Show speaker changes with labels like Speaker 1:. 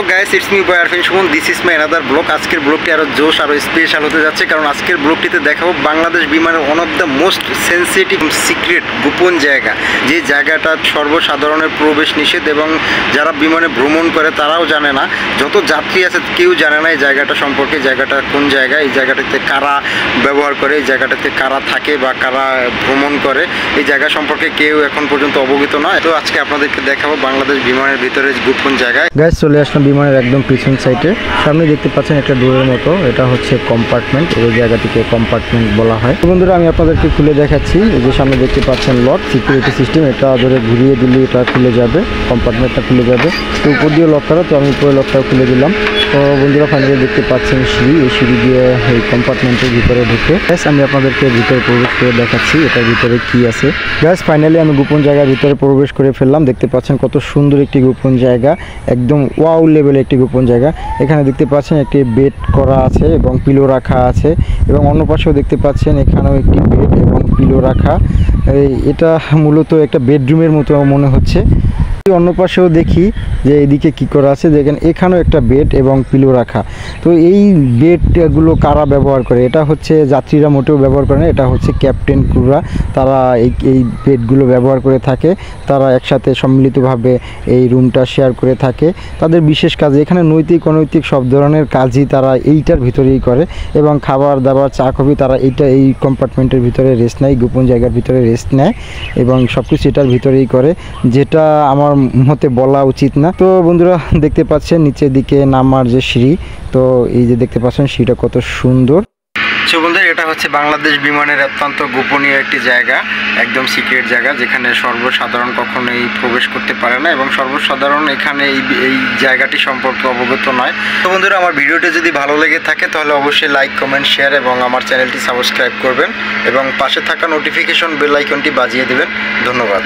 Speaker 1: Guys, it's me boy Arfin Suman. This is my another blog. আজকের ব্লগটি আরও জোশ আরও স্পেশাল হতে যাচ্ছে, কারণ আজকের ব্লগটিতে দেখাবো বাংলাদেশ বিমানের one of the most sensitive secret গোপন জায়গা, যে জায়গাটা সর্বসাধারণের প্রবেশ নিষেধ এবং যারা বিমানে ভ্রমণ করে তারাও জানে না, যত যাত্রী আছে কেউ জানে না এই জায়গাটা সম্পর্কে। জায়গাটা কোন জায়গা, এই জায়গাটাতে কারা ব্যবহার করে, এই জায়গাটাতে কারা থাকে বা কারা ভ্রমণ করে, এই জায়গা সম্পর্কে কেউ এখন পর্যন্ত অবগত নয়। তো আজকে আপনাদেরকে দেখাবো বাংলাদেশ বিমানের ভিতরে গোপন জায়গায়।
Speaker 2: গাইস, চলে আসলাম বিমানের একদম পিছন সাইডে। সামনে দেখতে পাচ্ছেন একটা ডোরের মতো, এটা হচ্ছে কম্পার্টমেন্ট। এই জায়গাটিকে কম্পার্টমেন্ট বলা হয়। তো বন্ধুরা, আমি আপনাদেরকে খুলে দেখাচ্ছি। এই যে সামনে দেখতে পাচ্ছেন লক সিকিউরিটি সিস্টেম, এটা ধরে ঘুরিয়ে দিলে এটা খুলে যাবে, কম্পার্টমেন্টটা খুলে যাবে। তো উপর দিয়ে লক করা, তো আমি উপরে লকটাও খুলে দিলাম। তো বন্ধুরা, ফাইনালি দেখতে পাচ্ছেন সিঁড়ি, এই সিঁড়ি দিয়ে এই কম্পার্টমেন্টের ভিতরে ঢুকে গাইস আমি আপনাদেরকে ভিতরে প্রবেশ করে দেখাচ্ছি এটার ভিতরে কি আছে। গাইস, ফাইনালি আমি গোপন জায়গার ভিতরে প্রবেশ করে ফেললাম। দেখতে পাচ্ছেন কত সুন্দর একটি গোপন জায়গা, একদম ওয়াও লেভেলে একটি গোপন জায়গা। এখানে দেখতে পাচ্ছেন একটি বেড করা আছে এবং পিলো রাখা আছে, এবং অন্য পাশেও দেখতে পাচ্ছেন এখানেও একটি বেড এবং পিলো রাখা। এটা মূলত একটা বেডরুমের মতো মনে হচ্ছে। অন্য পাশেও দেখি যে এদিকে কি করা আছে, দেখেন এখানেও একটা বেড এবং পিলো রাখা। তো এই বেডগুলো কারা ব্যবহার করে? এটা হচ্ছে যাত্রীরা মোটেও ব্যবহার করে না, এটা হচ্ছে ক্যাপ্টেন ক্রুরা, তারা এই বেডগুলো ব্যবহার করে থাকে। তারা একসাথে সম্মিলিতভাবে এই রুমটা শেয়ার করে থাকে তাদের বিশেষ কাজে। এখানে নৈতিক অনৈতিক সব ধরনের কাজই তারা এইটার ভিতরেই করে, এবং খাবার দাবার চা কফি তারা এই কম্পার্টমেন্টের ভিতরে রেস্ট নেয়, গোপন জায়গার ভিতরে রেস্ট নেয়, এবং সব কিছু এটার ভিতরেই করে, যেটা আমার মতে বলা উচিত না। তো বন্ধুরা, দেখতে পাচ্ছেন নিচের দিকে নামার যে সিঁড়ি, তো এই যে দেখতে পাচ্ছেন সিঁড়িটা কত সুন্দর।
Speaker 1: তো বন্ধুরা, এটা হচ্ছে বাংলাদেশ বিমানের অত্যন্ত গোপনীয় একটি জায়গা, একদম সিক্রেট জায়গা, যেখানে সর্বসাধারণ কখনোই প্রবেশ করতে পারে না, এবং সর্বসাধারণ এখানে এই জায়গাটি সম্পর্কে অবগত নয়। তো বন্ধুরা, আমার ভিডিওটি যদি ভালো লেগে থাকে তাহলে অবশ্যই লাইক কমেন্ট শেয়ার এবং আমার চ্যানেলটি সাবস্ক্রাইব করবেন, এবং পাশে থাকা নোটিফিকেশন বেল আইকনটি বাজিয়ে দেবেন। ধন্যবাদ।